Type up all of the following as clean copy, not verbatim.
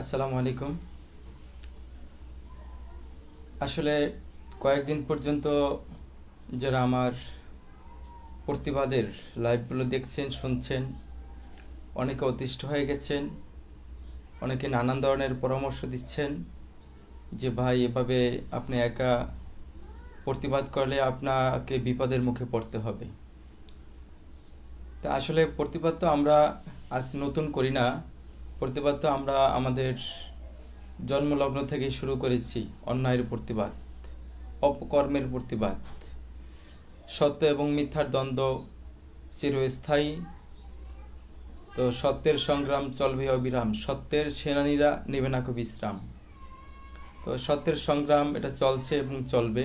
আসসালামু আলাইকুম। আসলে কয়েকদিন পর্যন্ত যারা আমার প্রতিবাদের লাইভগুলো দেখছেন, শুনছেন, অনেকে অতিষ্ঠ হয়ে গেছেন। অনেকে নানান ধরনের পরামর্শ দিচ্ছেন যে ভাই, এভাবে আপনি একা প্রতিবাদ করলে আপনাকে বিপদের মুখে পড়তে হবে। তা আসলে প্রতিবাদ তো আমরা আজ নতুন করি না। প্রতিবাদ তো আমরা আমাদের জন্মলগ্ন থেকেই শুরু করেছি। অন্যায়ের প্রতিবাদ, অপকর্মের প্রতিবাদ। সত্য এবং মিথ্যার দ্বন্দ্ব চিরস্থায়ী। তো সত্যের সংগ্রাম চলবে অবিরাম, সত্যের সেনানীরা নেবে না কো বিশ্রাম। তো সত্যের সংগ্রাম এটা চলছে এবং চলবে।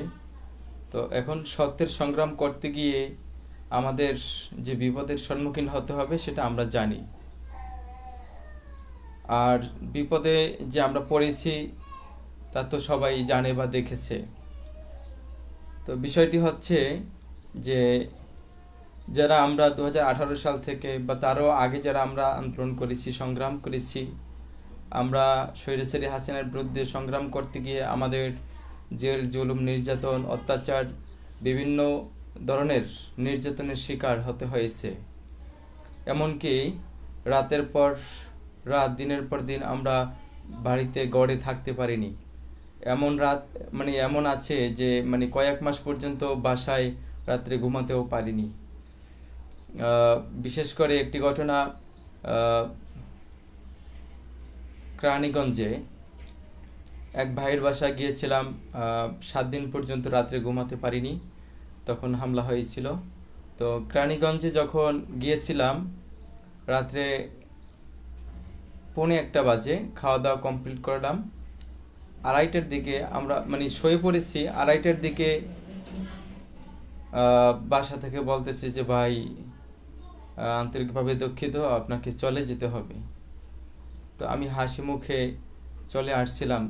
তো এখন সত্যের সংগ্রাম করতে গিয়ে আমাদের যে বিপদের সম্মুখীন হতে হবে সেটা আমরা জানি। আর বিপদে যে আমরা পড়েছি তা তো সবাই জানে বা দেখেছে। তো বিষয়টি হচ্ছে যে যারা আমরা 2018 সাল থেকে বা তারও আগে যারা আমরা আন্দোলন করেছি, সংগ্রাম করেছি, আমরা স্বৈরাচারী হাসিনার বিরুদ্ধে সংগ্রাম করতে গিয়ে আমাদের জেল, জুলুম, নির্যাতন, অত্যাচার, বিভিন্ন ধরনের নির্যাতনের শিকার হতে হয়েছে। এমনকি রাতের পর রাত, দিনের পর দিন আমরা বাড়িতে গড়ে থাকতে পারিনি। এমন রাত এমন আছে যে কয়েক মাস পর্যন্ত বাসায় রাত্রে ঘুমাতেও পারিনি। বিশেষ করে একটি ঘটনা, কেরানীগঞ্জে এক ভাইয়ের বাসায় গিয়েছিলাম। 7 দিন পর্যন্ত রাত্রে ঘুমাতে পারিনি, তখন হামলা হয়েছিল। তো কেরানীগঞ্জে যখন গিয়েছিলাম, রাত্রে 1:45 বাজে খাওয়া দাওয়া কমপ্লিট করলাম। 2:30টার দিকে আমরা শুয়ে পড়েছি। 2:30টার দিকে বাসা থেকে বলতেছে যে ভাই, আন্তরিকভাবে দুঃখিত, আপনাকে চলে যেতে হবে। তো আমি হাসি মুখে চলে আসছিলাম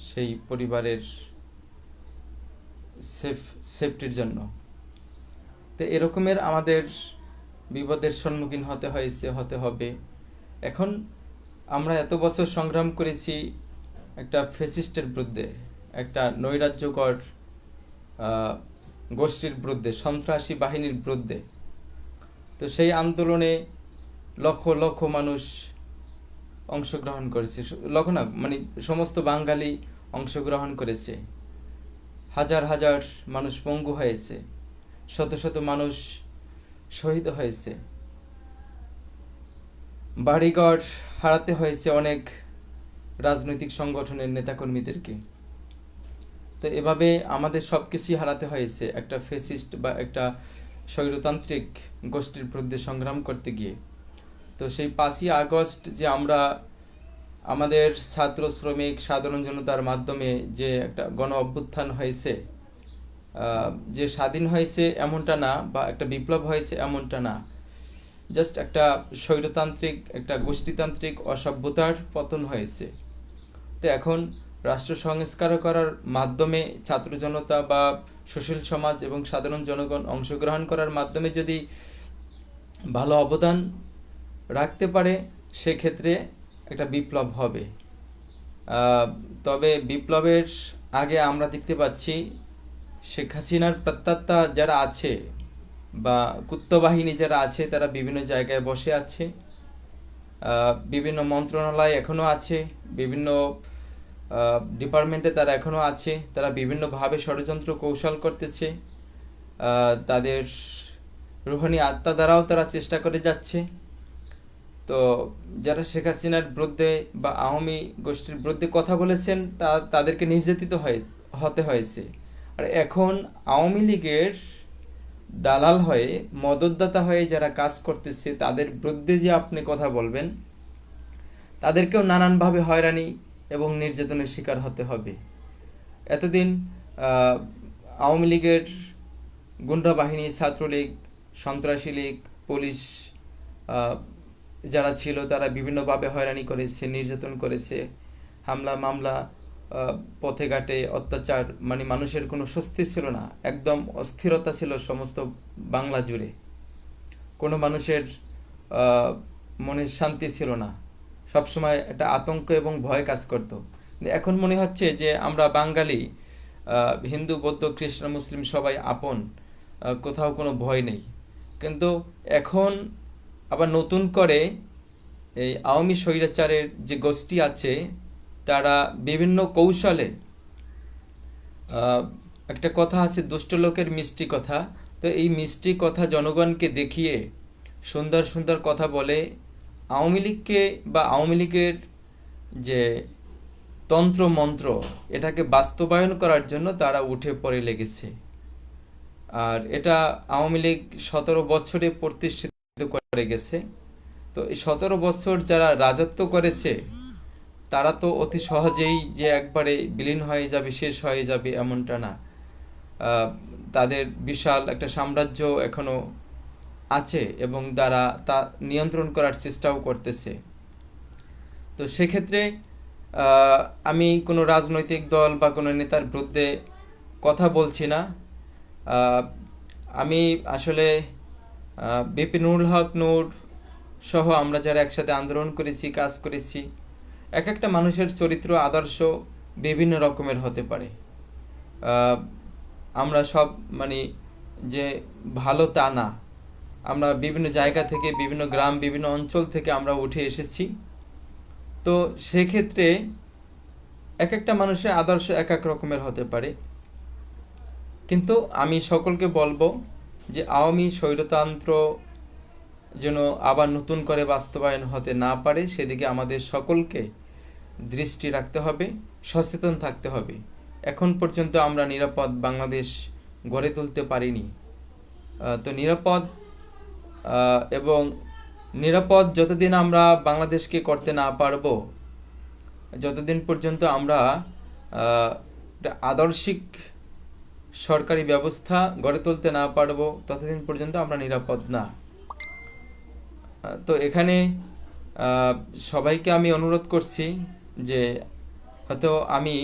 সেই পরিবারের সেফটির জন্য। তো এরকমের আমাদের বিপদের সম্মুখীন হতে হবে। এখন আমরা এত বছর সংগ্রাম করেছি একটা ফ্যাসিস্টের বিরুদ্ধে, একটা নৈরাজ্যকর গোষ্ঠীর বিরুদ্ধে, সন্ত্রাসী বাহিনীর বিরুদ্ধে। তো সেই আন্দোলনে লক্ষ লক্ষ মানুষ অংশগ্রহণ করেছে। লক্ষ না, সমস্ত বাঙালি অংশগ্রহণ করেছে। হাজার হাজার মানুষ পঙ্গু হয়েছে, শত শত মানুষ শহীদ হয়েছে, বাড়িঘর হারাতে হয়েছে অনেক রাজনৈতিক সংগঠনের নেতাকর্মীদেরকে। তো এভাবে আমাদের সব কিছুই হারাতে হয়েছে একটা ফ্যাসিস্ট বা একটা স্বৈরতান্ত্রিক গোষ্ঠীর বিরুদ্ধে সংগ্রাম করতে গিয়ে। তো সেই 5ই আগস্ট যে আমরা আমাদের ছাত্র, শ্রমিক, সাধারণ জনতার মাধ্যমে যে একটা গণ অভ্যুত্থান হয়েছে, যে স্বাধীন হয়েছে এমনটা না, বা একটা বিপ্লব হয়েছে এমনটা না, জাস্ট একটা স্বৈরতান্ত্রিক, একটা গোষ্ঠীতান্ত্রিক অসভ্যতার পতন হয়েছে। তো এখন রাষ্ট্র সংস্কার করার মাধ্যমে ছাত্র জনতা বা সুশীল সমাজ এবং সাধারণ জনগণ অংশগ্রহণ করার মাধ্যমে যদি ভালো অবদান রাখতে পারে, সেক্ষেত্রে একটা বিপ্লব হবে। তবে বিপ্লবের আগে আমরা দেখতে পাচ্ছি শেখ হাসিনার প্রত্যাত্মা যারা আছে বা কুত্তবাহিনী যারা আছে, তারা বিভিন্ন জায়গায় বসে আছে, বিভিন্ন মন্ত্রণালয় এখনও আছে, বিভিন্ন ডিপার্টমেন্টে তারা এখনও আছে। তারা বিভিন্নভাবে ষড়যন্ত্র কৌশল করতেছে, তাদের রুহানি আত্মা দ্বারাও তারা চেষ্টা করে যাচ্ছে। তো যারা শেখ হাসিনার বিরুদ্ধে বা আওয়ামী গোষ্ঠীর বিরুদ্ধে কথা বলেছেন, তাদেরকে নির্যাতিত হতে হয়েছে। আর এখন আওয়ামী লীগের দালাল হয়ে, মদতদাতা হয়ে যারা কাজ করতেছে, তাদের বিরুদ্ধে যে আপনি কথা বলবেন, তাদেরকেও নানানভাবে হয়রানি এবং নির্যাতনের শিকার হতে হবে। এতদিন আওয়ামী লীগের গুন্ডা বাহিনী, ছাত্রলীগ, সন্ত্রাসী লীগ, পুলিশ যারা ছিল, তারা বিভিন্নভাবে হয়রানি করেছে, নির্যাতন করেছে, হামলা মামলা, পথে ঘাটে অত্যাচার, মানুষের কোনো স্বস্তি ছিল না, একদম অস্থিরতা ছিল সমস্ত বাংলা জুড়ে। কোনো মানুষের মনে শান্তি ছিল না, সবসময় একটা আতঙ্ক এবং ভয় কাজ করতো। কিন্তু এখন মনে হচ্ছে যে আমরা বাঙালি, হিন্দু বৌদ্ধ খ্রিস্টান মুসলিম সবাই আপন, কোথাও কোনো ভয় নেই। কিন্তু এখন আবার নতুন করে এই আওয়ামী স্বৈরাচারের যে গোষ্ঠী আছে, তারা বিভিন্ন কৌশলে, আহ, একটা কথা আছে দুষ্ট লোকের মিষ্টি কথা, তো এই মিষ্টি কথা জনগণকে দেখিয়ে সুন্দর সুন্দর কথা বলে আওয়ামী লীগকে বা আওয়ামী লীগের যে তন্ত্র মন্ত্র, এটাকে বাস্তবায়ন করার জন্য তারা উঠে পড়ে লেগেছে। আর এটা আওয়ামী লীগ 17 বছরে প্রতিষ্ঠিত করে গেছে। তো এই 17 বছর যারা রাজত্ব করেছে, তারা তো অতি সহজেই যে একবারে বিলীন হয়ে যাবে, শেষ হয়ে যাবে এমনটা না। আহ, তাদের বিশাল একটা সাম্রাজ্য এখনো আছে এবং তারা তা নিয়ন্ত্রণ করার চেষ্টাও করতেছে। তো সেক্ষেত্রে আহ, আমি কোনো রাজনৈতিক দল বা কোনো নেতার বিরুদ্ধে কথা বলছি না। আহ, আমি আসলে বিপি নুরুল হক নূর সহ আমরা যারা একসাথে আন্দোলন করেছি, কাজ করেছি, এক একটা মানুষের চরিত্র আদর্শ বিভিন্ন রকমের হতে পারে। আহ, আমরা সব মানে যে ভালো তা না। আমরা বিভিন্ন জায়গা থেকে, বিভিন্ন গ্রাম, বিভিন্ন অঞ্চল থেকে আমরা উঠে এসেছি। তো সেক্ষেত্রে এক একটা মানুষের আদর্শ এক এক রকমের হতে পারে। কিন্তু আমি সকলকে বলবো যে আওয়ামী স্বৈরতন্ত্র যেন আবার নতুন করে বাস্তবায়ন হতে না পারে, সেদিকে আমাদের সকলকে দৃষ্টি রাখতে হবে, সচেতন থাকতে হবে। এখন পর্যন্ত আমরা নিরাপদ বাংলাদেশ গড়ে তুলতে পারিনি। তো নিরাপদ এবং নিরাপদ যতদিন আমরা বাংলাদেশকে করতে না পারবো, যতদিন পর্যন্ত আমরা একটা আদর্শিক সরকারি ব্যবস্থা গড়ে তুলতে না পারবো, ততদিন পর্যন্ত আমরা নিরাপদ না। তো এখানে সবাইকে আমি অনুরোধ করছি যে হয়তো আমি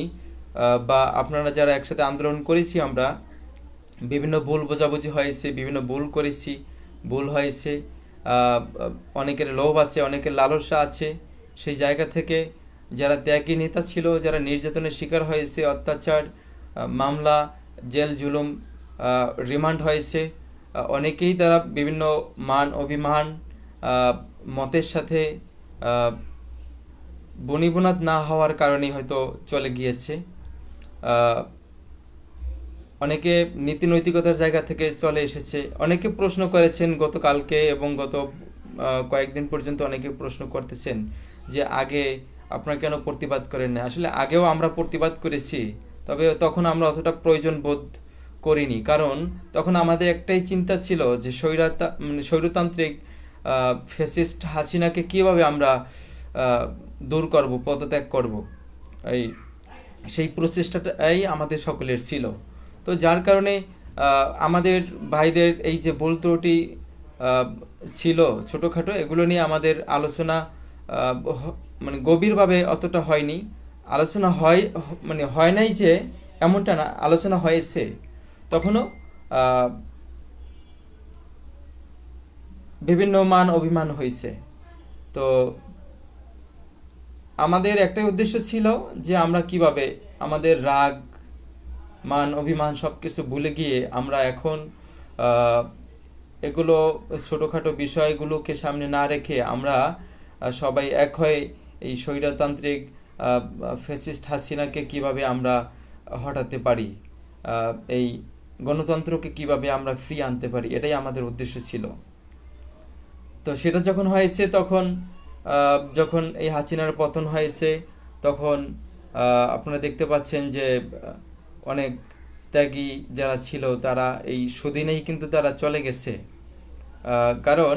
বা আপনারা যারা একসাথে আন্দোলন করেছি, আমরা বিভিন্ন ভুল বোঝাবুঝি হয়েছে, বিভিন্ন ভুল করেছি, ভুল হয়েছে, অনেকের লোভ আছে, অনেকের লালসা আছে। সেই জায়গা থেকে যারা ত্যাগী নেতা ছিল, যারা নির্যাতনের শিকার হয়েছে, অত্যাচার, মামলা, জেল জুলুম, রিমান্ড হয়েছে, অনেকেই তারা বিভিন্ন মান অভিমান মতের সাথে বনিবনাত না হওয়ার কারণেই হয়তো চলে গিয়েছে। অনেকে নীতি নৈতিকতার জায়গা থেকে চলে এসেছে। অনেকে প্রশ্ন করেছেন গতকালকে এবং গত কয়েকদিন পর্যন্ত অনেকে প্রশ্ন করতেছেন যে আগে আপনারা কেন প্রতিবাদ করেন না। আসলে আগেও আমরা প্রতিবাদ করেছি, তবে তখন আমরা অতটা প্রয়োজন বোধ করিনি, কারণ তখন আমাদের একটাই চিন্তা ছিল যে স্বৈরতান্ত্রিক ফ্যাসিস্ট হাসিনাকে কিভাবে আমরা দূর করব, পদত্যাগ করব। এই সেই প্রচেষ্টাটাই আমাদের সকলের ছিল। তো যার কারণে আমাদের ভাইদের এই যে ভুল ত্রুটি ছিল ছোটোখাটো, এগুলো নিয়ে আমাদের আলোচনা মানে গভীরভাবে অতটা হয়নি। আলোচনা মানে হয় নাই যে এমনটা না, আলোচনা হয়েছে, তখনও বিভিন্ন মান অভিমান হয়েছে। তো আমাদের একটাই উদ্দেশ্য ছিল যে আমরা কিভাবে আমাদের রাগ মান অভিমান সব কিছু ভুলে গিয়ে আমরা এখন এগুলো ছোটোখাটো বিষয়গুলোকে সামনে না রেখে আমরা সবাই এক হয়ে এই স্বৈরতান্ত্রিক ফ্যাসিস্ট হাসিনাকে কিভাবে আমরা হটাতে পারি, এই গণতন্ত্রকে কিভাবে আমরা ফ্রি আনতে পারি, এটাই আমাদের উদ্দেশ্য ছিল। তো সেটা যখন হয়েছে, তখন যখন এই হাসিনার পতন হয়েছে, তখন আপনারা দেখতে পাচ্ছেন যে অনেক ত্যাগী যারা ছিল তারা এই সুদিনেই কিন্তু তারা চলে গেছে। কারণ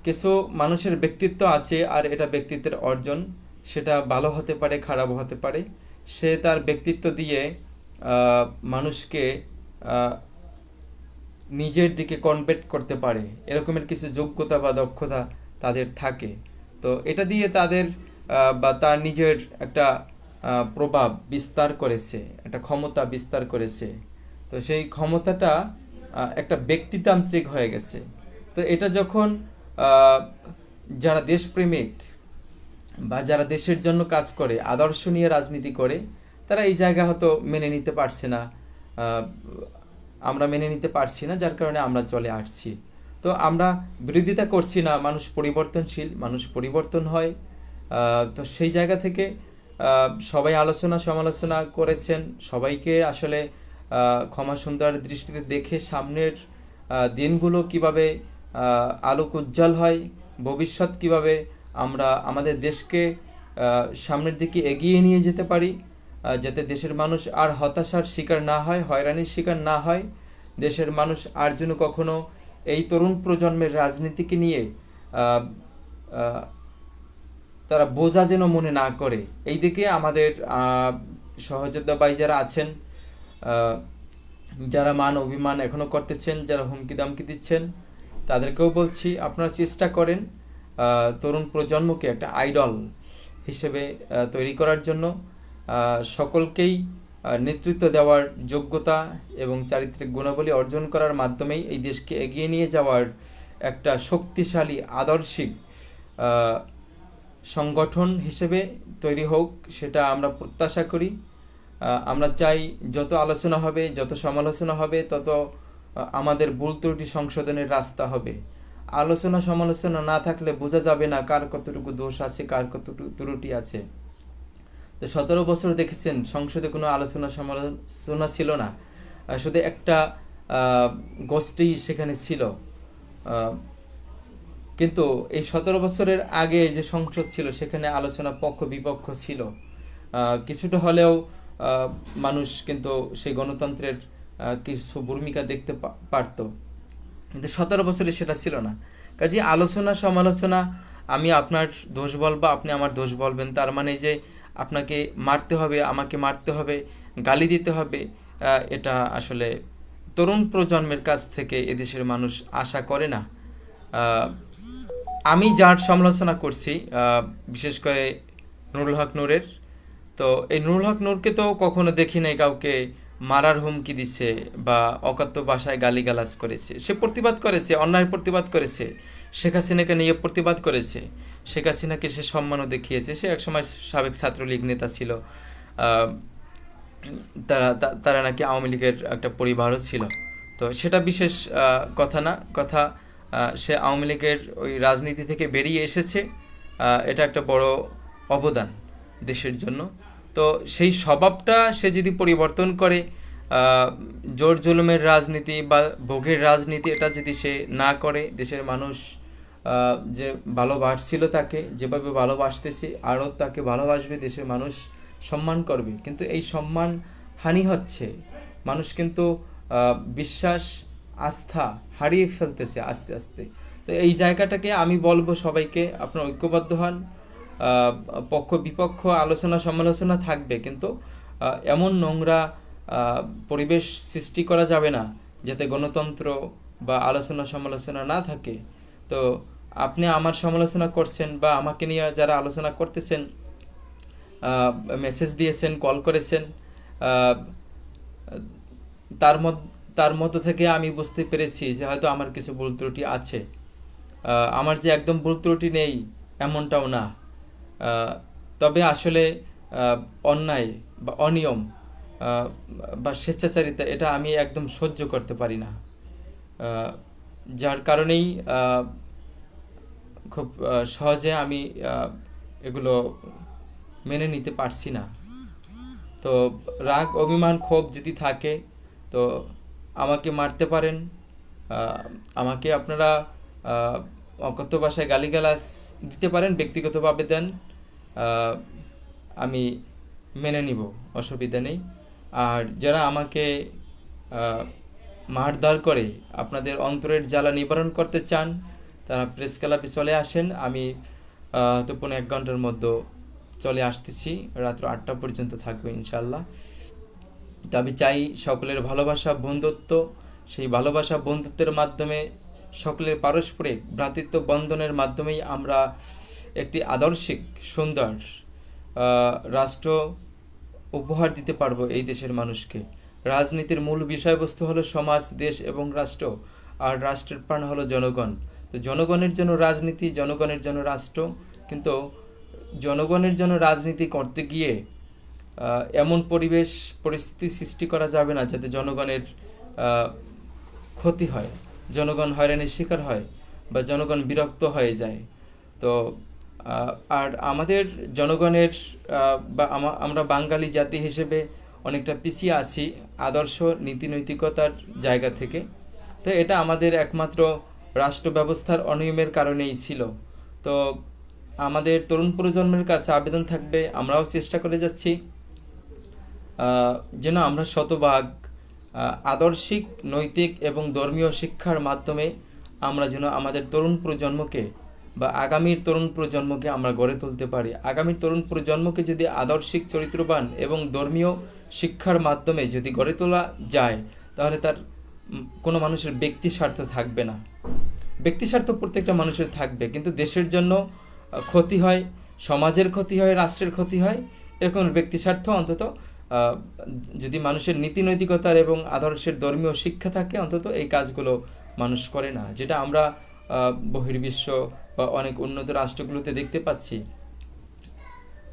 কিছু মানুষের ব্যক্তিত্ব আছে, আর এটা ব্যক্তিত্বের অর্জন, সেটা ভালো হতে পারে, খারাপও হতে পারে। সে তার ব্যক্তিত্ব দিয়ে মানুষকে নিজের দিকে কনভার্ট করতে পারে, এরকমের কিছু যোগ্যতা বা দক্ষতা তাদের থাকে। তো এটা দিয়ে তাদের বা তার নিজের একটা প্রভাব বিস্তার করেছে, একটা ক্ষমতা বিস্তার করেছে। তো সেই ক্ষমতাটা একটা ব্যক্তিতান্ত্রিক হয়ে গেছে। তো এটা যখন যারা দেশপ্রেমিক বা যারা দেশের জন্য কাজ করে, আদর্শ নিয়ে রাজনীতি করে, তারা এই জায়গা হয়তো মেনে নিতে পারছে না। আমরা মেনে নিতে পারছি না, যার কারণে আমরা চলে আসছি। তো আমরা বিরোধিতা করছি না, মানুষ পরিবর্তনশীল, মানুষ পরিবর্তন হয়। তো সেই জায়গা থেকে সবাই আলোচনা সমালোচনা করেছেন, সবাইকে আসলে ক্ষমা সুন্দর দৃষ্টিতে দেখে সামনের দিনগুলো কিভাবে আলোক উজ্জ্বল হয়, ভবিষ্যৎ কিভাবে আমরা আমাদের দেশকে সামনের দিকে এগিয়ে নিয়ে যেতে পারি, যাতে দেশের মানুষ আর হতাশার শিকার না হয়, হয়রানির শিকার না হয়, দেশের মানুষ আর যেন কখনো এই তরুণ প্রজন্মের রাজনীতিকে নিয়ে তারা বোঝা যেন মনে না করে। এই দিকে আমাদের সহযোদ্ধা ভাই যারা আছেন, যারা মান অভিমান এখনো করতেছেন, যারা হুমকি দামকি দিচ্ছেন, তাদেরকেও বলছি আপনারা চেষ্টা করেন তরুণ প্রজন্মকে একটা আইডল হিসেবে তৈরি করার জন্য, সকলকেই নেতৃত্ব দেওয়ার যোগ্যতা এবং চারিত্রিক গুণাবলী অর্জন করার মাধ্যমেই এই দেশকে এগিয়ে নিয়ে যাওয়ার একটা শক্তিশালী আদর্শিক সংগঠন হিসেবে তৈরি হোক, সেটা আমরা প্রত্যাশা করি। আমরা চাই যত আলোচনা হবে, যত সমালোচনা হবে, তত আমাদের ভুল ত্রুটি সংশোধনের রাস্তা হবে। আলোচনা সমালোচনা না থাকলে বোঝা যাবে না কার কতটুকু দোষ আছে, কার কতটুকু ত্রুটি আছে। তো 17 বছর দেখেছেন সংসদে কোনো আলোচনা সমালোচনা ছিল না, শুধু একটা গোষ্ঠী সেখানে ছিল। কিন্তু এই 17 বছরের আগে যে সংসদ ছিল সেখানে আলোচনা পক্ষ বিপক্ষ ছিল, কিছুটা হলেও মানুষ কিন্তু সেই গণতন্ত্রের কিছু ভূমিকা দেখতে পারত। কিন্তু 17 বছরে সেটা ছিল না। কাজে আলোচনা সমালোচনা, আমি আপনার দোষ বলবো, আপনি আমার দোষ বলবেন, তার মানে যে আপনাকে মারতে হবে, আমাকে মারতে হবে, গালি দিতে হবে, এটা আসলে তরুণ প্রজন্মের কাছ থেকে এদেশের মানুষ আশা করে না। আমি যার সমালোচনা করছি, বিশেষ করে নুরুল হক নূরের, তো এই নুরুল হক নূরকে তো কখনো দেখি নাই কাউকে মারার হুমকি দিছে বা অকথ্য ভাষায় গালিগালাজ করেছে। সে প্রতিবাদ করেছে, অন্যায় প্রতিবাদ করেছে, শেখ হাসিনাকে নিয়ে প্রতিবাদ করেছে, শেখ হাসিনাকে সে সম্মানও দেখিয়েছে। সে একসময় সাবেক ছাত্রলীগ নেতা ছিল, তারা নাকি আওয়ামী লীগের একটা পরিবারও ছিল। তো সেটা বিশেষ কথা না, কথা সে আওয়ামী লীগের ওই রাজনীতি থেকে বেরিয়ে এসেছে, এটা একটা বড় অবদান দেশের জন্য। তো সেই স্বভাবটা সে যদি পরিবর্তন করে, জোর জুলুমের রাজনীতি বা ভোগের রাজনীতি এটা যদি সে না করে, দেশের মানুষ যে ভালোবাসছিল তাকে, যেভাবে ভালোবাসতেছে আরও তাকে ভালোবাসবে, দেশের মানুষ সম্মান করবে। কিন্তু এই সম্মান হানি হচ্ছে, মানুষ কিন্তু বিশ্বাস আস্থা হারিয়ে ফেলতেছে আস্তে আস্তে। তো এই জায়গাটাকে আমি বলবো সবাইকে, আপনারা ঐক্যবদ্ধ হন। পক্ষ বিপক্ষ আলোচনা সমালোচনা থাকবে, কিন্তু এমন নোংরা পরিবেশ সৃষ্টি করা যাবে না যাতে গণতন্ত্র বা আলোচনা সমালোচনা না থাকে। তো আপনি আমার সমালোচনা করছেন বা আমাকে নিয়ে যারা আলোচনা করতেছেন, মেসেজ দিয়েছেন, কল করেছেন, তার মধ্য থেকে আমি বুঝতে পেরেছি যে হয়তো আমার কিছু ভুল ত্রুটি আছে। আমার যে একদম ভুল ত্রুটি নেই এমনটাও না, তবে আসলে অন্যায় বা অনিয়ম বা স্বেচ্ছাচারিতা এটা আমি একদম সহ্য করতে পারি না, যার কারণেই খুব সহজে আমি এগুলো মেনে নিতে পারছি না। তো রাগ অভিমান ক্ষোভ যদি থাকে তো আমাকে মারতে পারেন, আমাকে আপনারা অকথ্য ভাষায় গালিগালাজ দিতে পারেন, ব্যক্তিগতভাবে দেন, আমি মেনে নিব, অসুবিধা নেই। আর যারা আমাকে মারধর করে আপনাদের অন্তরের জ্বালা নিবারণ করতে চান, তারা প্রেস ক্লাবে চলে আসেন। আমি তো 1 ঘন্টার মধ্যে চলে আসতেছি, রাত্র 8টা পর্যন্ত থাকবে ইনশাল্লাহ। তো আমি চাই সকলের ভালোবাসা বন্ধুত্ব, সেই ভালোবাসা বন্ধুত্বের মাধ্যমে সকলের পারস্পরিক ভ্রাতৃত্ব বন্ধনের মাধ্যমেই আমরা একটি আদর্শিক সুন্দর রাষ্ট্র উপহার দিতে পারবো এই দেশের মানুষকে। রাজনীতির মূল বিষয়বস্তু হলো সমাজ, দেশ এবং রাষ্ট্র, আর রাষ্ট্রের প্রাণ হলো জনগণ। তো জনগণের জন্য রাজনীতি, জনগণের জন্য রাষ্ট্র, কিন্তু জনগণের জন্য রাজনীতি করতে গিয়ে এমন পরিস্থিতি সৃষ্টি করা যাবে না যাতে জনগণের ক্ষতি হয়, জনগণ হয়রানির শিকার হয় বা জনগণ বিরক্ত হয়ে যায়। তো আর আমাদের জনগণের বা আমরা বাঙালি জাতি হিসেবে অনেকটা পিছিয়ে আছি আদর্শ নীতি নৈতিকতার জায়গা থেকে। তো এটা আমাদের একমাত্র রাষ্ট্র ব্যবস্থার অনিয়মের কারণেই ছিল। তো আমাদের তরুণ প্রজন্মের কাছে আবেদন থাকবে, আমরাও চেষ্টা করে যাচ্ছি যেন আমরা শতভাগ আদর্শিক, নৈতিক এবং ধর্মীয় শিক্ষার মাধ্যমে আমরা যেন আমাদের তরুণ প্রজন্মকে বা আগামীর তরুণ প্রজন্মকে আমরা গড়ে তুলতে পারি। আগামীর তরুণ প্রজন্মকে যদি আদর্শিক, চরিত্রবান এবং ধর্মীয় শিক্ষার মাধ্যমে যদি গড়ে তোলা যায়, তাহলে তার কোনো মানুষের ব্যক্তি স্বার্থ থাকবে না। ব্যক্তি স্বার্থ প্রত্যেকটা মানুষের থাকবে, কিন্তু দেশের জন্য ক্ষতি হয়, সমাজের ক্ষতি হয়, রাষ্ট্রের ক্ষতি হয়, এরকম ব্যক্তি স্বার্থ অন্তত যদি মানুষের নীতি নৈতিকতার এবং আদর্শের ধর্মীয় শিক্ষা থাকে, অন্তত এই কাজগুলো মানুষ করে না, যেটা আমরা বহির্বিশ্ব বা অনেক উন্নত রাষ্ট্রগুলোতে দেখতে পাচ্ছি।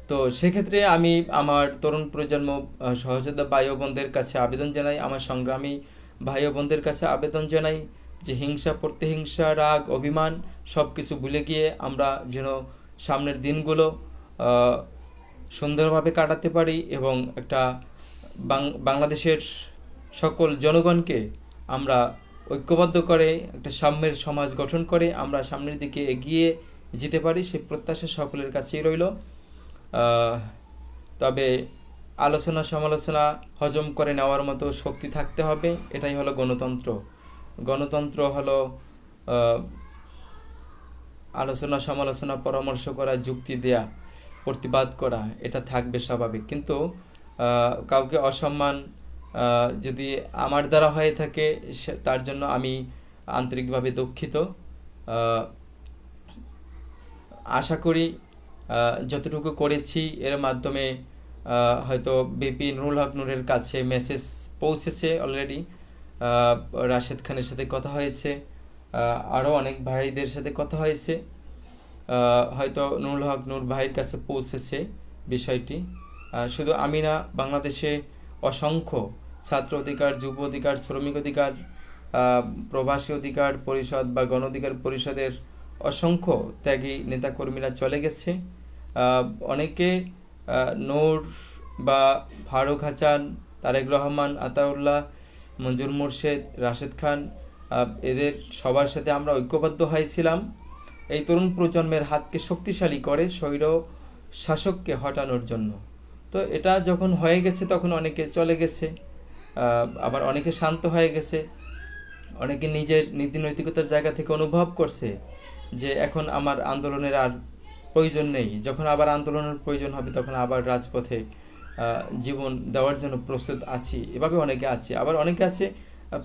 তো সেক্ষেত্রে আমি আমার তরুণ প্রজন্ম সহযোদ্ধা ভাই ও বোনদের কাছে আবেদন জানাই, আমার সংগ্রামী ভাই ও বোনদের কাছে আবেদন জানাই যে হিংসা, প্রতিহিংসা, রাগ, অভিমান সব কিছু ভুলে গিয়ে আমরা যেন সামনের দিনগুলো সুন্দরভাবে কাটাতে পারি এবং একটা বাংলাদেশের সকল জনগণকে আমরা ঐক্যবদ্ধ করে একটা সাম্যের সমাজ গঠন করে আমরা সামনের দিকে এগিয়ে যেতে পারি, সেই প্রত্যাশা সকলের কাছেই রইল। তবে আলোচনা সমালোচনা হজম করে নেওয়ার মতো শক্তি থাকতে হবে, এটাই হলো গণতন্ত্র। গণতন্ত্র হলো আলোচনা সমালোচনা, পরামর্শ করা, যুক্তি দেয়া, প্রতিবাদ করা, এটা থাকবে স্বাভাবিক। কিন্তু কাউকে অসম্মান যদি আমার দ্বারা হয়ে থাকে তার জন্য আমি আন্তরিকভাবে দুঃখিত। আশা করি যতটুকু করেছি এর মাধ্যমে হয়তো বিপি নুরুল হক নূরের কাছে মেসেজ পৌঁছেছে অলরেডি। রাশেদ খানের সাথে কথা হয়েছে, আরও অনেক ভাইদের সাথে কথা হয়েছে, হয়তো নুরুল হক নূর ভাইয়ের কাছে পৌঁছেছে বিষয়টি। শুধু আমি না, বাংলাদেশে অসংখ্য ছাত্র অধিকার, যুব অধিকার, শ্রমিক অধিকার, প্রবাসী অধিকার পরিষদ বা গণ অধিকার পরিষদের অসংখ্য ত্যাগী নেতাকর্মীরা চলে গেছে। অনেকে নূর বা ফারুক হাসান, তারেক রহমান, আতাউল্লাহ, মঞ্জুর মোর্শেদ, রাশেদ খান, এদের সবার সাথে আমরা ঐক্যবদ্ধ হয়েছিলাম এই তরুণ প্রজন্মের হাতকে শক্তিশালী করে স্বৈর শাসককে হটানোর জন্য। তো এটা যখন হয়ে গেছে তখন অনেকে চলে গেছে, আবার অনেকে শান্ত হয়ে গেছে, অনেকে নিজের নীতি নৈতিকতার জায়গা থেকে অনুভব করছে যে এখন আমার আন্দোলনের আর প্রয়োজন নেই, যখন আবার আন্দোলনের প্রয়োজন হবে তখন আবার রাজপথে জীবন দেওয়ার জন্য প্রস্তুত আছি। এভাবে অনেকে আছে, আবার অনেকে আছে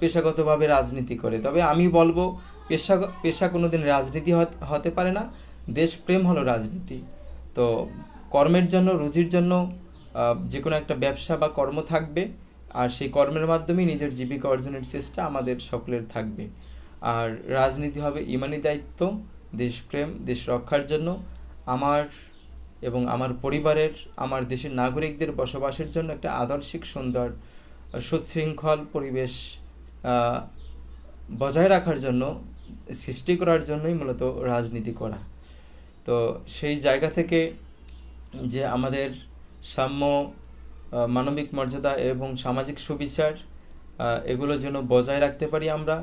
পেশাগতভাবে রাজনীতি করে। তবে আমি বলবো পেশা কোনোদিন রাজনীতি হতে পারে না, দেশপ্রেম হলো রাজনীতি। তো কর্মের জন্য, রুজির জন্য যে কোনো একটা ব্যবসা বা কর্ম থাকবে, আর সেই কর্মের মাধ্যমেই নিজের জীবিকা অর্জনের চেষ্টা আমাদের সকলের থাকবে। আর রাজনীতি হবে ইমানি দায়িত্ব, দেশপ্রেম, দেশ রক্ষার জন্য, আমার এবং আমার পরিবারের, আমার দেশের নাগরিকদের বসবাসের জন্য একটা আদর্শিক, সুন্দর, সুশৃঙ্খল পরিবেশ বজায় রাখার জন্য, সৃষ্টি করার জন্যই মূলত রাজনীতি করা। তো সেই জায়গা থেকে যে আমাদের সাম্য, মানবিক মর্যাদা এবং সামাজিক সুবিচার এগুলো যেন বজায় রাখতে পারি আমরা,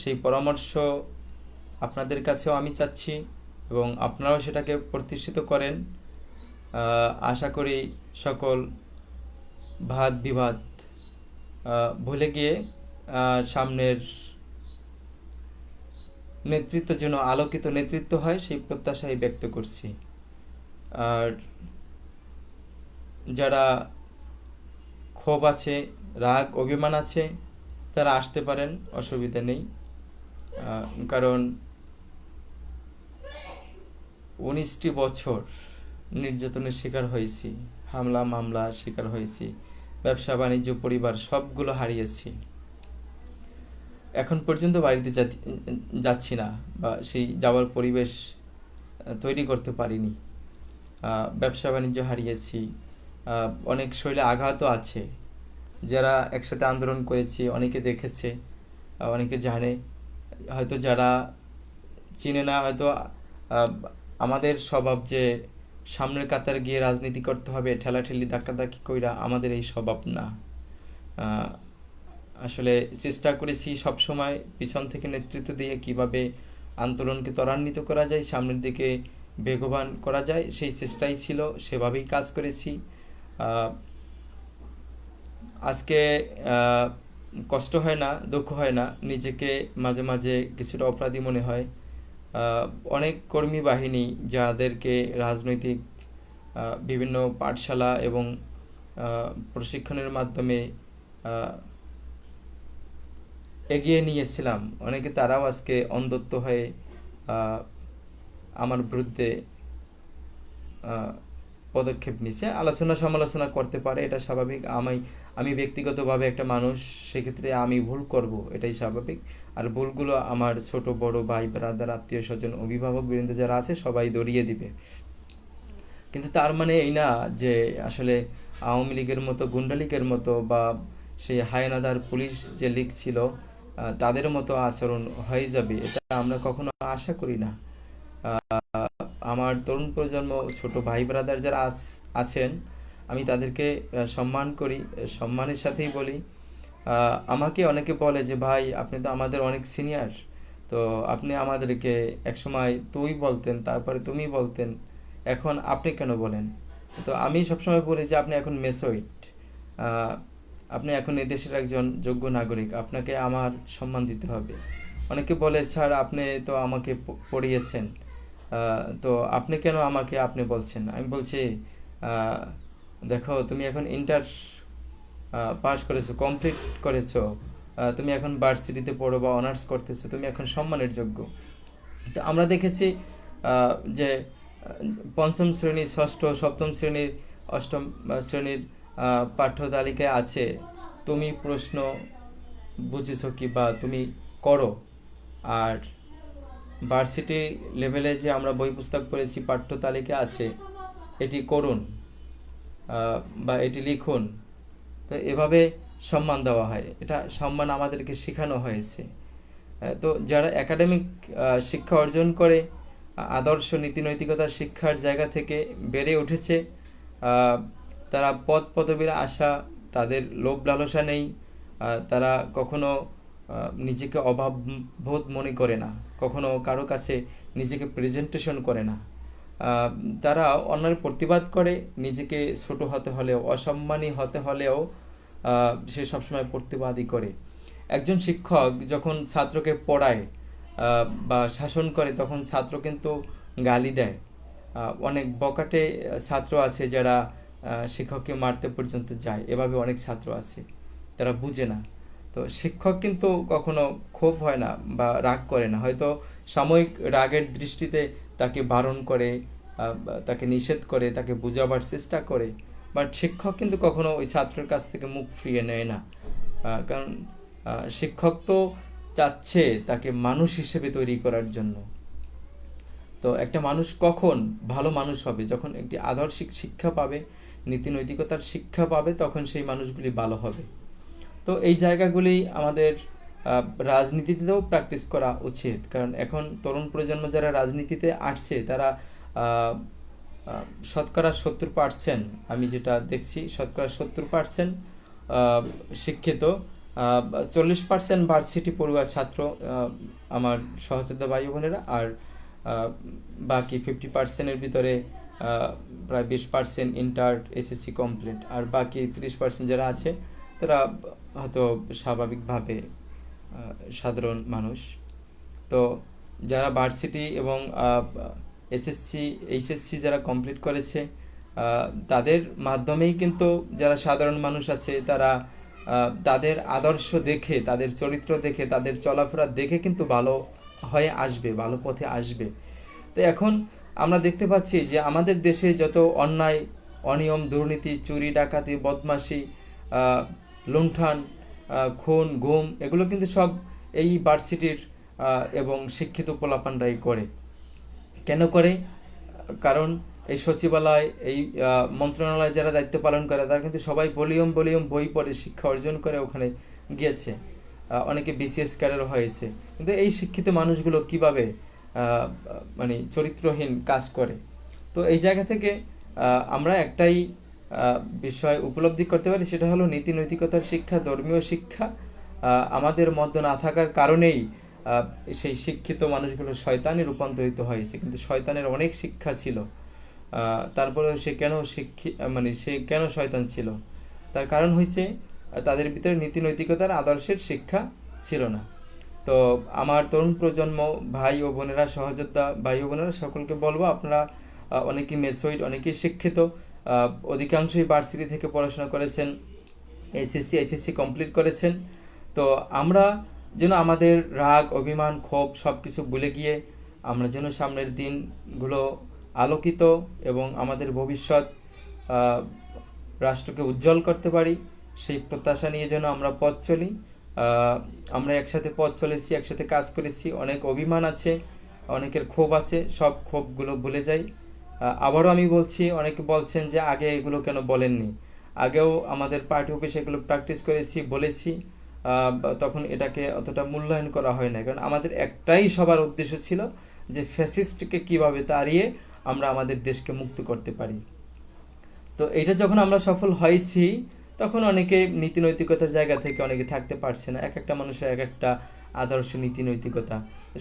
সেই পরামর্শ আপনাদের কাছেও আমি চাচ্ছি এবং আপনারাও সেটাকে প্রতিষ্ঠিত করেন। আশা করি সকল ভাদ বিবাদ ভুলে গিয়ে সামনের নেতৃত্ব যেন আলোকিত নেতৃত্ব হয়, সেই প্রত্যাশাই ব্যক্ত করছি। আর যারা ক্ষোভ আছে, রাগ, অভিমান আছে, তারা আসতে পারেন, অসুবিধা নেই। কারণ 19টি বছর নির্যাতনের শিকার হয়েছি, হামলা মামলা শিকার হয়েছি, ব্যবসা বাণিজ্য, পরিবার সবগুলো হারিয়েছি। এখন পর্যন্ত বাড়িতে যাচ্ছি না, বা সেই যাওয়ার পরিবেশ তৈরি করতে পারিনি। ব্যবসা বাণিজ্য হারিয়েছি, অনেক শরীরে আঘাতও আছে। যারা একসাথে আন্দোলন করেছি অনেকে দেখেছে, অনেকে জানে, হয়তো যারা চিনে না, হয়তো আহ, আমাদের স্বভাব যে সামনের কাতারে গিয়ে রাজনীতি করতে হবে, ঠেলাঠেলি ধাক্কাধাক্কি কইরা, আমাদের এই স্বভাব না। আহ, আসলে চেষ্টা করেছি সব সময় পিছন থেকে নেতৃত্ব দিয়ে কিভাবে আন্দোলনকে ত্বরান্বিত করা যায়, সামনের দিকে বেগবান করা যায়, সেই চেষ্টাই ছিল, সেভাবেই কাজ করেছি। আহ, আজকে আহ, কষ্ট হয় না, দুঃখ হয় না, নিজেকে মাঝে মাঝে কিছুটা অপরাধী মনে হয়। আহ, অনেক কর্মী বাহিনী যাদেরকে রাজনৈতিক বিভিন্ন পাঠশালা এবং প্রশিক্ষণের মাধ্যমে আহ, এগিয়ে নিয়েছিলাম, অনেকে তারাও আজকে অন্ধত্ব হয়ে আহ, আমার বিরুদ্ধে আহ, পদক্ষেপ নিছে। আলোচনা সমালোচনা করতে পারে, এটা স্বাভাবিক। আমি ব্যক্তিগতভাবে একটা মানুষ, সেক্ষেত্রে আমি ভুল করব, এটাই স্বাভাবিক। আর ভুলগুলো আমার ছোট বড় ভাই ব্রাদার আত্মীয় স্বজন অভিভাবক বৃন্দ যারা আছে সবাই দরিয়ে দিবে। কিন্তু তার মানে এই না যে আসলে আওয়ামী লীগের মতো, গুন্ডা লীগের মতো, বা সেই হায়নাদার পুলিশ যে লীগ ছিল তাদের মতো আচরণ হয়ে যাবে, এটা আমরা কখনো আশা করি না। আমার তরুণ প্রজন্ম, ছোট ভাই ব্রাদার যারা আছেন, আমি তাদেরকে সম্মান করি, সম্মানের সাথেই বলি। আমাকে অনেকে বলে যে ভাই আপনি তো আমাদের অনেক সিনিয়র, তো আপনি আমাদেরকে একসময় তুই বলতেন, তারপরে তুমি বলতেন, এখন আপনি কেন বলেন? তো আমি সবসময় বলি যে আপনি এখন মেসোইট, আপনি এখন এদেশের একজন যোগ্য নাগরিক, আপনাকে আমার সম্মান দিতে হবে। অনেকে বলে স্যার আপনি তো আমাকে পড়িয়েছেন, তো আপনি কেন আমাকে আপনি বলছেন? আমি বলছি আহ, দেখো তুমি এখন ইন্টার পাস করেছো, কমপ্লিট করেছো, তুমি এখন ভার্সিটিতে পড়ো বা অনার্স করতেছো, তুমি এখন সম্মানের যোগ্য। তো আমরা দেখেছি যে পঞ্চম শ্রেণী, ষষ্ঠ, সপ্তম শ্রেণীর, অষ্টম শ্রেণীর পাঠ্য তালিকায় আছে তুমি প্রশ্ন বুঝেছো কি বা তুমি করো। আর ভার্সিটি লেভেলে যে আমরা বই পুস্তক পড়েছি, পাঠ্য তালিকা আছে এটি করুন বা এটি লিখুন। তো এভাবে সম্মান দেওয়া হয়, এটা সম্মান আমাদেরকে শেখানো হয়েছে। তো যারা একাডেমিক শিক্ষা অর্জন করে, আদর্শ নীতি নৈতিকতার শিক্ষার জায়গা থেকে বেড়ে উঠেছে, তারা পদ পদবীর আশা, তাদের লোভ লালসা নেই, তারা কখনো নিজেকে অভাববোধ মনে করে না, কখনো কারো কাছে নিজেকে প্রেজেন্টেশন করে না। তারা অন্যের প্রতিবাদ করে, নিজেকে ছোট হতে হলেও, অসম্মানী হতে হলেও সে সবসময় প্রতিবাদই করে। একজন শিক্ষক যখন ছাত্রকে পড়ায় বা শাসন করে, তখন ছাত্র কিন্তু গালি দেয়। অনেক বকাটে ছাত্র আছে যারা শিক্ষককে মারতে পর্যন্ত যায়, এভাবে অনেক ছাত্র আছে, তারা বুঝে না। তো শিক্ষক কিন্তু কখনো ক্ষোভ হয় না বা রাগ করে না, হয়তো সাময়িক রাগের দৃষ্টিতে তাকে বারণ করে, তাকে নিষেধ করে, তাকে বোঝাবার চেষ্টা করে, বাট শিক্ষক কিন্তু কখনো ওই ছাত্রের কাছ থেকে মুখ ফিরিয়ে নেয় না। কারণ শিক্ষক তো চাচ্ছে তাকে মানুষ হিসেবে তৈরি করার জন্য। তো একটা মানুষ কখন ভালো মানুষ হবে? যখন একটি আদর্শিক শিক্ষা পাবে, নীতি নৈতিকতার শিক্ষা পাবে, তখন সেই মানুষগুলি ভালো হবে। তো এই জায়গাগুলি আমাদের রাজনীতিতেও প্র্যাকটিস করা উচিত, কারণ এখন তরুণ প্রজন্ম যারা রাজনীতিতে আসছে তারা শতকরা 70%, আমি যেটা দেখছি শতকরা 70% শিক্ষিত, 40% ভার্সিটি পড়ুয়া ছাত্র আমার সহযোদ্ধা ভাই বোনেরা, আর বাকি 50%-এর ভিতরে প্রায় 20% ইন্টার এসএসসি কমপ্লিট, আর বাকি 30% যারা আছে তারা হয়তো স্বাভাবিকভাবে সাধারণ মানুষ। তো যারা ভার্সিটি এবং এসএসসি এইচএসসি যারা কমপ্লিট করেছে, তাদের মাধ্যমেই কিন্তু যারা সাধারণ মানুষ আছে তারা তাদের আদর্শ দেখে, তাদের চরিত্র দেখে, তাদের চলাফেরা দেখে কিন্তু ভালো হয়ে আসবে, ভালো পথে আসবে। তো এখন আমরা দেখতে পাচ্ছি যে আমাদের দেশে যত অন্যায়, অনিয়ম, দুর্নীতি, চুরি ডাকাতি, বদমাশি, লুণ্ঠন, খুন গুম, এগুলো কিন্তু সব এই ভার্সিটির এবং শিক্ষিত পোলাপানরাই করে। কেন করে? কারণ এই সচিবালয়, এই মন্ত্রণালয় যারা দায়িত্ব পালন করে তারা কিন্তু সবাই ভলিউম ভলিউম বই পড়ে শিক্ষা অর্জন করে ওখানে গিয়েছে, অনেকে বিসিএস ক্যাডার হয়েছে। কিন্তু এই শিক্ষিত মানুষগুলো কিভাবে মানে চরিত্রহীন কাজ করে? তো এই জায়গা থেকে আমরা একটাই বিষয় উপলব্ধি করতে পারি, সেটা হলো নীতি নৈতিকতার শিক্ষা, ধর্মীয় শিক্ষা আমাদের মধ্যে না থাকার কারণেই সেই শিক্ষিত মানুষগুলো শয়তানে রূপান্তরিত হয়েছে। কিন্তু শয়তানের অনেক শিক্ষা ছিল, তারপরেও সে কেন শয়তান ছিল? তার কারণ হয়েছে তাদের ভিতরে নীতি নৈতিকতার আদর্শের শিক্ষা ছিল না। তো আমার তরুণ প্রজন্ম ভাই ও বোনেরা, সহযোদ্ধা ভাই ও বোনেরা, সকলকে বলবো, আপনারা অনেকেই মেসোইড, অনেকেই শিক্ষিত, অধিকাংশই ভার্সিটি থেকে পড়াশোনা করেছেন, এইচএসসি কমপ্লিট করেছেন। তো আমরা যেন আমাদের রাগ, অভিমান, ক্ষোভ সব কিছু ভুলে গিয়ে আমরা যেন সামনের দিনগুলো আলোকিত এবং আমাদের ভবিষ্যৎ রাষ্ট্রকে উজ্জ্বল করতে পারি, সেই প্রত্যাশা নিয়ে যেন আমরা পথ চলি। আমরা একসাথে পথ চলেছি, একসাথে কাজ করেছি, অনেক অভিমান আছে, অনেকের ক্ষোভ আছে, সব ক্ষোভগুলো ভুলে যাই। আবারও আমি বলছি, অনেকে বলছেন যে আগে এগুলো কেন বলেননি। আগেও আমাদের পার্টি অফিসে এগুলো প্র্যাকটিস করেছি, বলেছি, তখন এটাকে অতটা মূল্যায়ন করা হয় না। কারণ আমাদের একটাই সবার উদ্দেশ্য ছিল যে ফ্যাসিস্টকে কিভাবে তাড়িয়ে আমরা আমাদের দেশকে মুক্ত করতে পারি। তো এটা যখন আমরা সফল হয়েছি, তখন অনেকে নীতি নৈতিকতার জায়গা থেকে অনেকে থাকতে পারছে না। এক একটা মানুষের এক একটা আদর্শ, নীতি নৈতিকতা,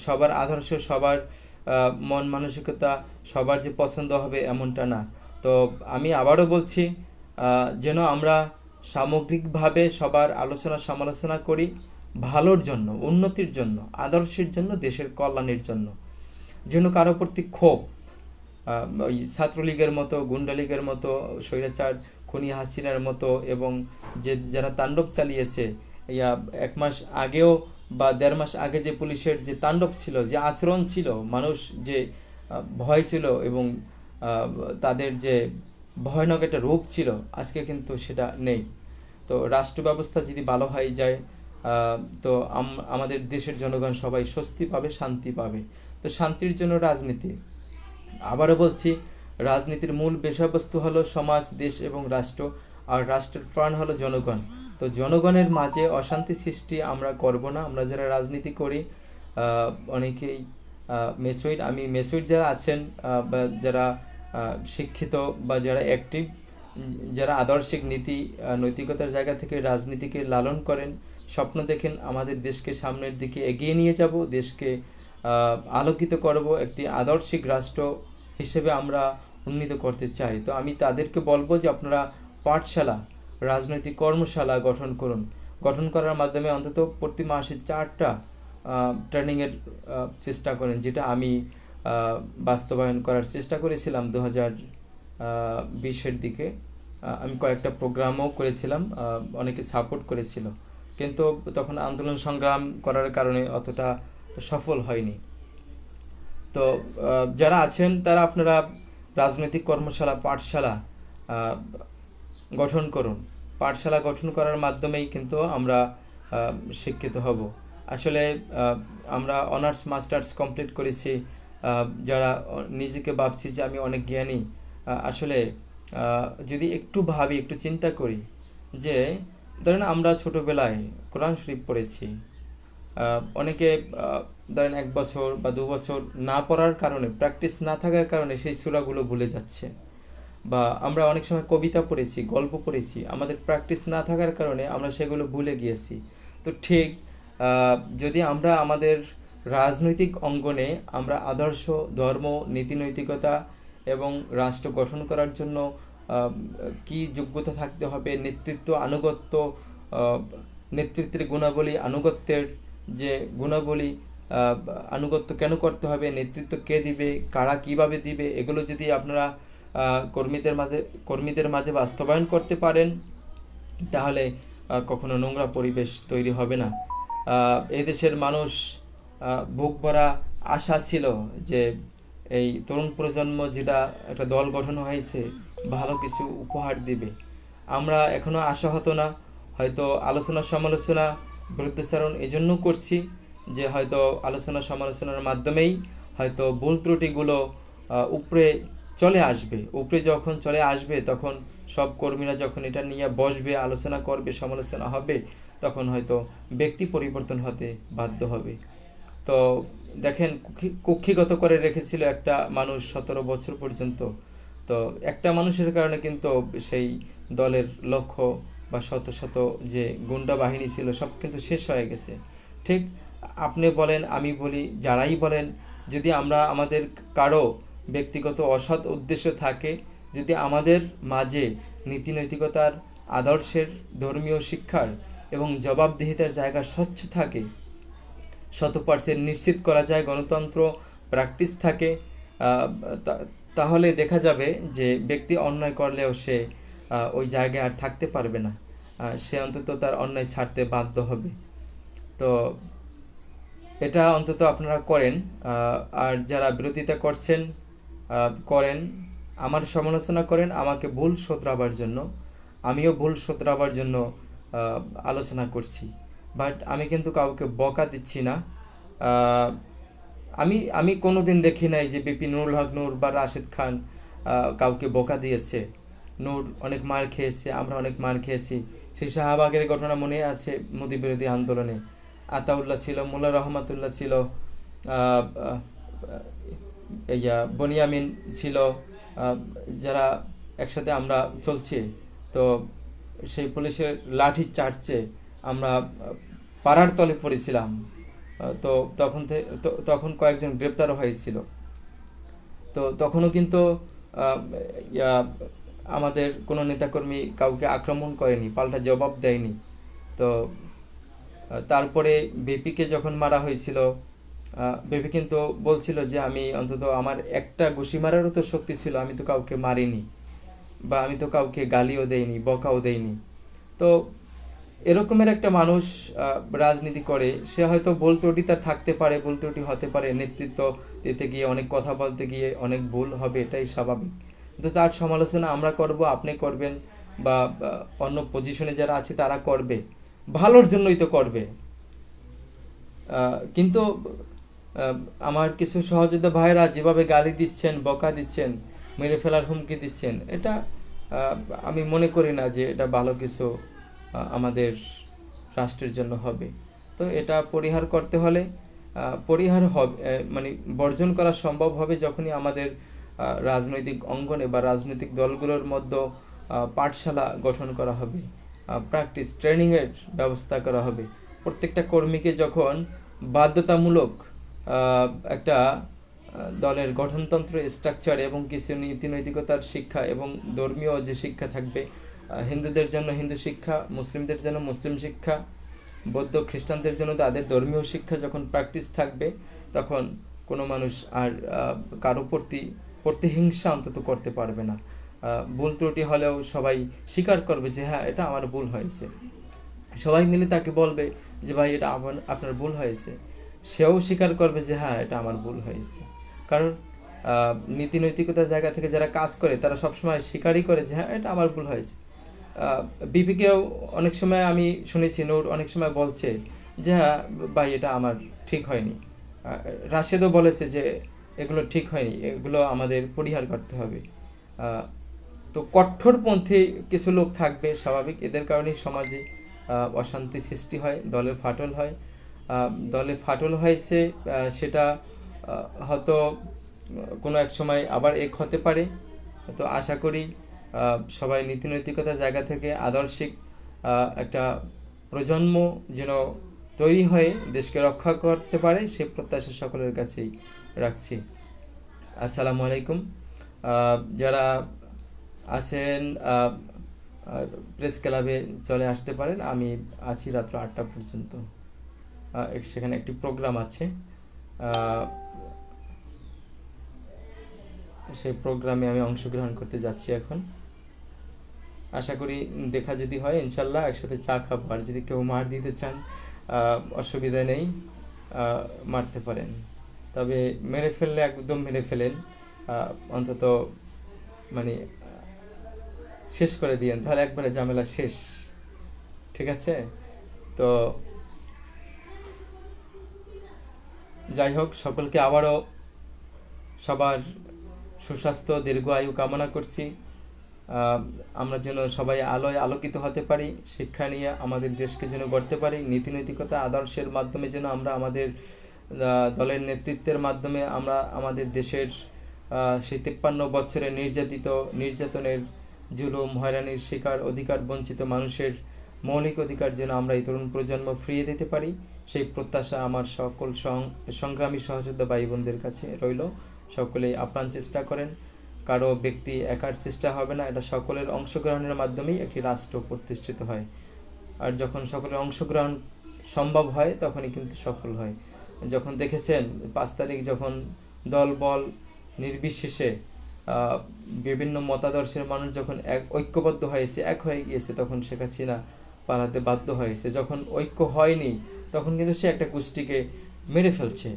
সবার আদর্শ, সবার মন মানসিকতা সবার যে পছন্দ হবে এমনটা না। তো আমি আবারও বলছি, যেন আমরা সামগ্রিকভাবে সবার আলোচনা সমালোচনা করি ভালোর জন্য, উন্নতির জন্য, আদর্শের জন্য, দেশের কল্যাণের জন্য। যেন কারো প্রতি ক্ষোভ, ওই ছাত্রলীগের মতো, গুন্ডালীগের মতো, স্বৈরাচার খুনি হাসিনার মতো, এবং যারা তাণ্ডব চালিয়েছে, এক মাস আগেও বা 1.5 মাস আগে যে পুলিশের যে তাণ্ডব ছিল, যে আচরণ ছিল, মানুষ যে ভয় ছিল এবং তাদের যে ভয়ানক একটা রূপ ছিল, আজকে কিন্তু সেটা নেই। তো রাষ্ট্র ব্যবস্থা যদি ভালো হয়ে যায়, তো আমাদের দেশের জনগণ সবাই স্বস্তি পাবে, শান্তি পাবে। তো শান্তির জন্য রাজনীতি, আবারও বলছি, রাজনীতির মূল বিষয়বস্তু হলো সমাজ, দেশ এবং রাষ্ট্র, আর রাষ্ট্রের প্রাণ হলো জনগণ। তো জনগণের মাঝে অশান্তি সৃষ্টি আমরা করব না। আমরা যারা রাজনীতি করি, অনেকেই মেসোইড, আমি মেসোইড যারা আছেন বা যারা শিক্ষিত বা যারা অ্যাক্টিভ, যারা আদর্শিক নীতি নৈতিকতার জায়গা থেকে রাজনীতিকে লালন করেন, স্বপ্ন দেখেন আমাদের দেশকে সামনের দিকে এগিয়ে নিয়ে যাব, দেশকে আলোকিত করব, একটি আদর্শিক রাষ্ট্র হিসেবে আমরা উন্নীত করতে চাই। তো আমি তাদেরকে বলবো যে আপনারা পাঠশালা, রাজনৈতিক কর্মশালা গঠন করার মাধ্যমে অন্তত প্রতি মাসে 4টা ট্রেনিংয়ের চেষ্টা করেন, যেটা আমি বাস্তবায়ন করার চেষ্টা করেছিলাম 2020-এর দিকে। আমি কয়েকটা প্রোগ্রামও করেছিলাম, অনেকে সাপোর্ট করেছিল, কিন্তু তখন আন্দোলন সংগ্রাম করার কারণে অতটা সফল হয়নি। তো যারা আছেন তারা আপনারা রাজনৈতিক কর্মশালা, পাঠশালা গঠন করুন। পাঠশালা গঠন করার মাধ্যমেই কিন্তু আমরা শিক্ষিত হব। আসলে আমরা অনার্স মাস্টার্স কমপ্লিট করেছি, যারা নিজেকে ভাবছি যে আমি অনেক জ্ঞানী, আসলে যদি একটু ভাবি, একটু চিন্তা করি, যে ধরেন আমরা ছোটোবেলায় কোরআন শরীফ পড়েছি, অনেকে ধরেন 1 বছর বা 2 বছর না পড়ার কারণে, প্র্যাকটিস না থাকার কারণে সেই সূরাগুলো ভুলে যাচ্ছে। বা আমরা অনেক সময় কবিতা পড়েছি, গল্প পড়েছি, আমাদের প্র্যাকটিস না থাকার কারণে আমরা সেগুলো ভুলে গিয়েছি। তো ঠিক যদি আমরা আমাদের রাজনৈতিক অঙ্গনে আমরা আদর্শ, ধর্ম, নীতি নৈতিকতা এবং রাষ্ট্র গঠন করার জন্য কি যোগ্যতা থাকতে হবে, নেতৃত্ব, আনুগত্য, নেতৃত্বের গুণাবলী, আনুগত্যের যে গুণাবলী, আনুগত্য কেন করতে হবে, নেতৃত্ব কে দিবে, কারা কিভাবে দিবে, এগুলো যদি আপনারা কর্মীদের মাঝে বাস্তবায়ন করতে পারেন, তাহলে কখনো নোংরা পরিবেশ তৈরি হবে না। এই দেশের মানুষ বুক ভরা আশা ছিল যে এই তরুণ প্রজন্ম যেটা একটা দল গঠন হয়েছে, ভালো কিছু উপহার দিবে। আমরা এখনও আশাহত না, হয়তো আলোচনা সমালোচনা, বিরুদ্ধাচরণ এই জন্য করছি যে হয়তো আলোচনা সমালোচনার মাধ্যমেই হয়তো ভুল ত্রুটিগুলো উপরে চলে আসবে। উপরে যখন চলে আসবে তখন সব কর্মীরা যখন এটা নিয়ে বসবে, আলোচনা করবে, সমালোচনা হবে, তখন হয়তো ব্যক্তি পরিবর্তন হতে বাধ্য হবে। তো দেখেন, কুক্ষিগত করে রেখেছিল একটা মানুষ 17 বছর পর্যন্ত। তো একটা মানুষের কারণে কিন্তু সেই দলের লক্ষ্য বা শত শত যে গুন্ডা বাহিনী ছিল সব কিন্তু শেষ হয়ে গেছে। ঠিক আপনি বলেন, আমি বলি, যারাই বলেন, যদি আমরা আমাদের কারো ব্যক্তিগত অসৎ উদ্দেশ্য থাকে, যদি আমাদের মাঝে নীতি নৈতিকতার, আদর্শের, ধর্মীয় শিক্ষার এবং জবাবদিহিতার জায়গা স্বচ্ছ থাকে, 100% নিশ্চিত করা যায়, গণতন্ত্র প্র্যাকটিস থাকে, তাহলে দেখা যাবে যে ব্যক্তি অন্যায় করলেও সে ওই জায়গায় আর থাকতে পারবে না। সে অন্তত তার অন্যায় ছাড়তে বাধ্য হবে। তো এটা অন্তত আপনারা করেন। আর যারা বিরোধিতা করছেন, করেন, আমার সমালোচনা করেন আমাকে ভুল শোধরাবার জন্য। আমিও ভুল শোধরাবার জন্য আলোচনা করছি। বাট আমি কিন্তু কাউকে বকা দিচ্ছি না। আমি আমি কোনোদিন দেখি নাই যে বিপি নুরুল হক নূর বা রাশেদ খান কাউকে বকা দিয়েছে। নূর অনেক মার খেয়েছে, আমরা অনেক মার খেয়েছি। সেই শাহবাগের ঘটনা মনে আছে, মোদি বিরোধী আন্দোলনে আতাউল্লাহ ছিল, মোল্লা রহমাতুল্লাহ ছিল, বনিয়ামিন ছিল, যারা একসাথে আমরা চলছি। তো সেই পুলিশের লাঠি চার্জে আমরা পাড়ার তলে পড়েছিলাম। তো তখন কয়েকজন গ্রেপ্তারও হয়েছিল। তো তখনও কিন্তু আমাদের কোনো নেতাকর্মী কাউকে আক্রমণ করেনি, পাল্টা জবাব দেয়নি। তো তারপরে বেপিকে যখন মারা হয়েছিল, বেপি কিন্তু বলছিল যে আমি অন্তত আমার একটা ঘুষি মারারও তো শক্তি ছিল, আমি তো কাউকে মারিনি, বা আমি তো কাউকে গালিও দেইনি, বকাও দেইনি। তো এরকমের একটা মানুষ রাজনীতি করে, সে হয়তো ভুল ত্রুটি তার থাকতে পারে, ভুল ত্রুটি হতে পারে, নেতৃত্ব দিতে গিয়ে অনেক কথা বলতে গিয়ে অনেক ভুল হবে, এটাই স্বাভাবিক। কিন্তু তার সমালোচনা আমরা করব, আপনি করবেন, বা অন্য পজিশনে যারা আছে তারা করবে, ভালোর জন্যই তো করবে। কিন্তু আমার কিছু সহযোদ্ধা ভাইরা যেভাবে গালি দিচ্ছেন, বকা দিচ্ছেন, মেরে ফেলার হুমকি দিচ্ছেন, এটা আমি মনে করি না যে এটা ভালো কিছু আমাদের রাষ্ট্রের জন্য হবে। তো এটা পরিহার করতে হলে পরিহার হবে, মানে বর্জন করা সম্ভব হবে যখনই আমাদের রাজনৈতিক অঙ্গনে বা রাজনৈতিক দলগুলোর মধ্যে পাঠশালা গঠন করা হবে, প্র্যাকটিস ট্রেনিংয়ের ব্যবস্থা করা হবে। প্রত্যেকটা কর্মীকে যখন বাধ্যতামূলক একটা দলের গঠনতন্ত্র, স্ট্রাকচার এবং কিছু নীতি নৈতিকতার শিক্ষা এবং ধর্মীয় যে শিক্ষা থাকবে, হিন্দুদের জন্য হিন্দু শিক্ষা, মুসলিমদের জন্য মুসলিম শিক্ষা, বৌদ্ধ খ্রিস্টানদের জন্য তাদের ধর্মীয় শিক্ষা যখন প্র্যাকটিস থাকবে, তখন কোনো মানুষ আর কারো প্রতিহিংসা অন্তত করতে পারবে না। ভুল ত্রুটি হলেও সবাই স্বীকার করবে যে হ্যাঁ, এটা আমার ভুল হয়েছে। সবাই মিলে তাকে বলবে যে ভাই, এটা আপনার ভুল হয়েছে। সেও স্বীকার করবে যে হ্যাঁ, এটা আমার ভুল হয়েছে। কারণ নীতি নৈতিকতার জায়গা থেকে যারা কাজ করে তারা সবসময় স্বীকারই করে যে হ্যাঁ, এটা আমার ভুল হয়েছে। বিপিকেও অনেক সময় আমি শুনেছি, নূর অনেক সময় বলছে যে হ্যাঁ ভাই, এটা আমার ঠিক হয়নি। রাশেদও বলেছে যে এগুলো ঠিক হয়নি, এগুলো আমাদের পরিহার করতে হবে। তো কঠোরপন্থী কিছু লোক থাকবে, স্বাভাবিক, এদের কারণেই সমাজে অশান্তি সৃষ্টি হয়, দলে ফাটল হয়। দলে ফাটল হয়েছে, সেটা হয়তো কোনো এক সময় আবার এক হতে পারে। তো আশা করি সবাই নীতি নৈতিকতার জায়গা থেকে আদর্শিক একটা প্রজন্ম যেন তৈরি হয়ে দেশকে রক্ষা করতে পারে, সে প্রত্যাশা সকলের কাছেই রাখছি। আসসালামু আলাইকুম। যারা আছেন প্রেস ক্লাবে চলে আসতে পারেন, আমি আছি রাত্র 8টা পর্যন্ত। সেখানে একটি প্রোগ্রাম আছে, সেই প্রোগ্রামে আমি অংশগ্রহণ করতে যাচ্ছি এখন। আশা করি দেখা যদি হয় ইনশাল্লাহ একসাথে চা খাবো। আর যদি কেউ মার দিতে চান, অসুবিধা নেই, মারতে পারেন। তবে মেরে ফেললে একদম মেরে ফেলেন, অন্তত মানে শেষ করে দিয়েন, তাহলে একবারে ঝামেলা শেষ। ঠিক আছে? তো যাই হোক, সকলকে আবারও সবার সুস্বাস্থ্য দীর্ঘ আয়ু কামনা করছি। আমরা যেন সবাই আলোয় আলোকিত হতে পারি, শিক্ষা নিয়ে আমাদের দেশকে যেন গড়তে পারি, নীতি নৈতিকতা আদর্শের মাধ্যমে যেন আমরা আমাদের দলের নেতৃত্বের মাধ্যমে আমরা আমাদের দেশের সেই 53 বছরে নির্যাতনের জুলুম হয়রানির শিকার অধিকার বঞ্চিত মানুষের মৌলিক অধিকার যেন আমরা এই তরুণ প্রজন্ম ফিরিয়ে দিতে পারি, সেই প্রত্যাশা আমার সকল সংগ্রামী সহযোদ্ধা ভাই বোনদের কাছে রইল। সকলেই আপ্রাণ চেষ্টা করেন, কারো ব্যক্তি একার চেষ্টা হবে না, এটা সকলের অংশগ্রহণের মাধ্যমেই একটি রাষ্ট্র প্রতিষ্ঠিত হয়। আর যখন সকলের অংশগ্রহণ সম্ভব হয় তখনই কিন্তু সফল হয়। যখন দেখেছেন 5 তারিখ যখন দল বল নির্বিশেষে বিভিন্ন মতাদর্শের মানুষ যখন ঐক্যবদ্ধ হয়েছে, এক হয়ে গিয়েছে, তখন শেখ হাসিনা পালাতে বাধ্য হয়েছে। যখন ঐক্য হয়নি তখন কিন্তু সে একটা গোষ্ঠীকে মেরে ফেলছে।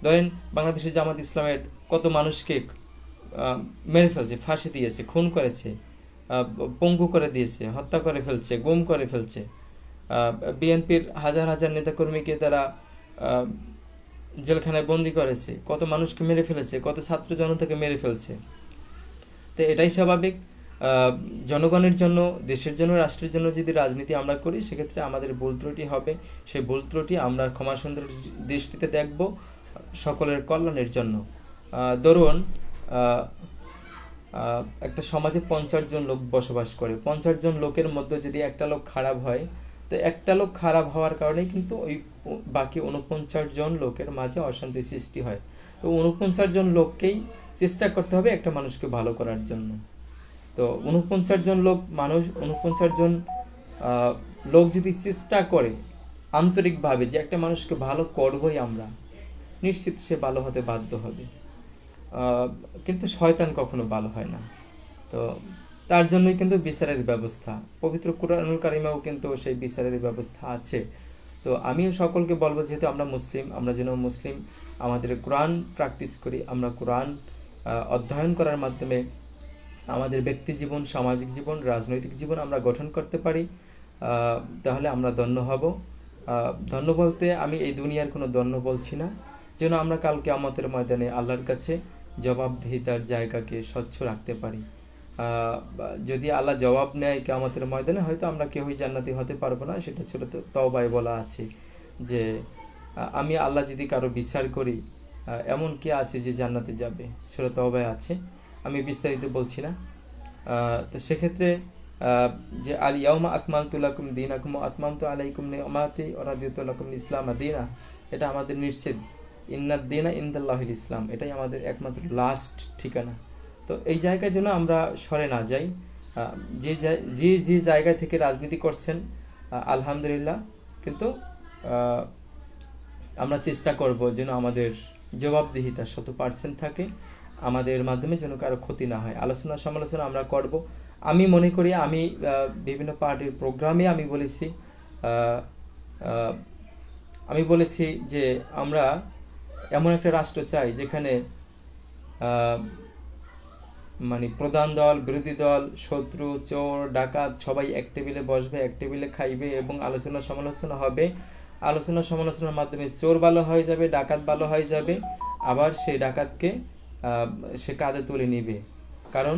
ধরেন বাংলাদেশের জামাত ইসলামের কত মানুষকে মেরে ফেলছে, ফাঁসি দিয়েছে, খুন করেছে, পঙ্গু করে দিয়েছে, হত্যা করে ফেলছে, গুম করে ফেলছে। বিএনপির হাজার হাজার নেতাকর্মীকে তারা জেলখানায় বন্দি করেছে, কত মানুষকে মেরে ফেলেছে, কত ছাত্র জনতাকে মেরে ফেলছে। তো এটাই স্বাভাবিক। জনগণের জন্য, দেশের জন্য, রাষ্ট্রের জন্য যদি রাজনীতি আমরা করি, সেক্ষেত্রে আমাদের ভুল ত্রুটি হবে। সেই ভুল ত্রুটি আমরা ক্ষমা সুন্দর দৃষ্টিতে দেখব সকলের কল্যাণের জন্য। ধরুন একটা সমাজে 50 জন লোক বসবাস করে, 50 জন লোকের মধ্যে যদি একটা লোক খারাপ হয়, তো একটা লোক খারাপ হওয়ার কারণেই কিন্তু ওই বাকি 49 জন লোকের মাঝে অশান্তি সৃষ্টি হয়। তো 49 জন লোককেই চেষ্টা করতে হবে একটা মানুষকে ভালো করার জন্য। তো 49 জন মানুষ 49 জন লোক যদি চেষ্টা করে আন্তরিকভাবে যে একটা মানুষকে ভালো করবই আমরা, নিশ্চিত সে ভালো হতে বাধ্য হবে। কিন্তু শয়তান কখনো ভালো হয় না। তো তার জন্যই কিন্তু বিচারের ব্যবস্থা, পবিত্র কুরআনুল কারিমেও কিন্তু সেই বিচারের ব্যবস্থা আছে। তো আমিও সকলকে বলবো, যেহেতু আমরা মুসলিম, আমরা যেন মুসলিম আমাদের কোরআন প্র্যাকটিস করি, আমরা কোরআন অধ্যয়ন করার মাধ্যমে আমাদের ব্যক্তি জীবন, সামাজিক জীবন, রাজনৈতিক জীবন আমরা গঠন করতে পারি, তাহলে আমরা ধন্য হব। ধন্য বলতে আমি এই দুনিয়ার কোনো ধন্য বলছি না, যেন আমরা কাল কিয়ামতের ময়দানে আল্লাহর কাছে জবাবদিহিতার জায়গাকে স্বচ্ছ রাখতে পারি। যদি আল্লাহ জবাব নেয় কিয়ামতের ময়দানে, হয়তো আমরা কেউই জান্নাতি হতে পারবো না। সেটা ছিল তওবায় বলা আছে যে আমি আল্লাহ যদি কারো বিচার করি, এমন কে আছে যে জান্নাতে যাবে, সূরা তওবায় আছে, আমি বিস্তারিত বলছি না। তো সেক্ষেত্রে যে আল ইয়াউমা আকমালতু লাকুম দীনাকুম ওয়া আতমামতু আলাইকুম নি'মাতি ওয়া রাদিতু লাকুম ইসলাম দীনা, এটা আমাদের নিশ্চিত। ইন্নাদ দীনা ইনদাল্লাহিল ইসলাম, এটাই আমাদের একমাত্র লাস্ট ঠিকানা। তো এই জায়গায় যেন আমরা সরে না যাই। যে জায়গা থেকে রাজনীতি করছেন আলহামদুলিল্লাহ, কিন্তু আমরা চেষ্টা করব যেন আমাদের জবাবদিহিতা 100% থাকে, আমাদের মাধ্যমে যেন কারো ক্ষতি না হয়। আলোচনা সমালোচনা আমরা করব। আমি মনে করি, আমি বিভিন্ন পার্টির প্রোগ্রামে আমি বলেছি যে আমরা এমন একটা রাষ্ট্র চাই যেখানে মানে প্রধান দল, বিরোধী দল, শত্রু, চোর, ডাকাত সবাই এক টেবিলে বসবে, এক টেবিলে খাইবে এবং আলোচনা সমালোচনা হবে। আলোচনা সমালোচনার মাধ্যমে চোর ভালো হয়ে যাবে, ডাকাত ভালো হয়ে যাবে, আবার সেই ডাকাতকে সে কাঁধে তুলে নিবে। কারণ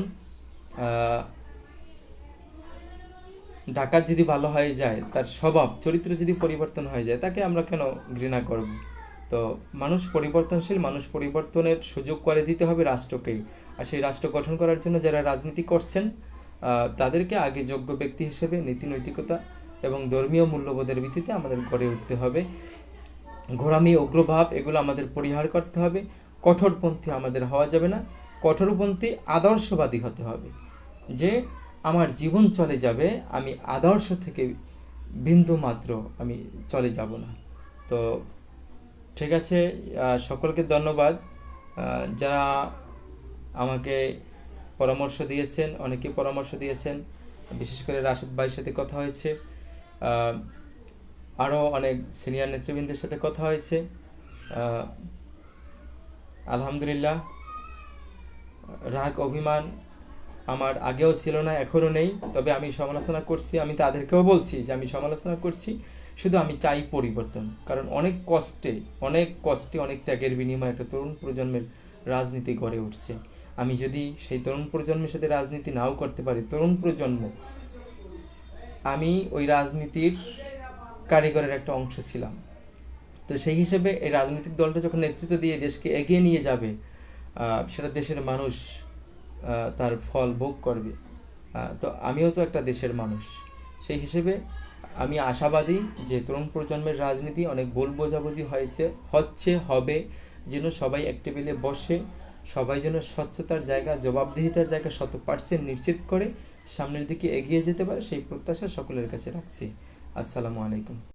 ডাকাত যদি ভালো হয়ে যায়, তার স্বভাব চরিত্র যদি পরিবর্তন হয়ে যায়, তাকে আমরা কেন ঘৃণা করব? তো মানুষ পরিবর্তনশীল, মানুষ পরিবর্তনের সুযোগ করে দিতে হবে রাষ্ট্রকে। আর সেই রাষ্ট্র গঠন করার জন্য যারা রাজনীতি করছেন তাদেরকে আগে যোগ্য ব্যক্তি হিসেবে নীতি নৈতিকতা এবং ধর্মীয় মূল্যবোধের ভিত্তিতে আমাদের গড়ে উঠতে হবে। ঘোরামি, উগ্রভাব এগুলো আমাদের পরিহার করতে হবে। কঠোরপন্থী আমাদের হওয়া যাবে না, কঠোরপন্থী আদর্শবাদী হতে হবে, যে আমার জীবন চলে যাবে, আমি আদর্শ থেকে বিন্দু মাত্র আমি চলে যাব না। তো ঠিক আছে, সকলকে ধন্যবাদ। যারা আমাকে পরামর্শ দিয়েছেন, অনেকে পরামর্শ দিয়েছেন, বিশেষ করে রাশেদ ভাইয়ের সাথে কথা হয়েছে, আরও অনেক সিনিয়র নেতৃবৃন্দের সাথে কথা হয়েছে। আলহামদুলিল্লাহ, রাগ অভিমান আমার আগেও ছিল না, এখনও নেই। তবে আমি সমালোচনা করছি, আমি তাদেরকেও বলছি যে আমি সমালোচনা করছি, শুধু আমি চাই পরিবর্তন। কারণ অনেক কষ্টে অনেক ত্যাগের বিনিময়ে একটা তরুণ প্রজন্মের রাজনীতি গড়ে উঠছে। আমি যদি সেই তরুণ প্রজন্মের সাথে রাজনীতি নাও করতে পারি, তরুণ প্রজন্ম, আমি ওই রাজনীতির কারিগরের একটা অংশ ছিলাম। তো সেই হিসেবে এই রাজনৈতিক দলটা যখন নেতৃত্ব দিয়ে দেশকে এগিয়ে নিয়ে যাবে, সেটা দেশের মানুষ তার ফল ভোগ করবে। তো আমিও তো একটা দেশের মানুষ। সেই হিসেবে আমি আশাবাদী যে তরুণ প্রজন্মের রাজনীতি অনেক ভুল বোঝাবুঝি হবে, যেন সবাই এক টেবিলে বসে, সবাই যেন স্বচ্ছতার জায়গা, জবাবদিহিতার জায়গা 100% নিশ্চিত করে সামনের দিকে এগিয়ে যেতে পারে, সেই প্রত্যাশা সকলের কাছে রাখছি। আসসালামু আলাইকুম।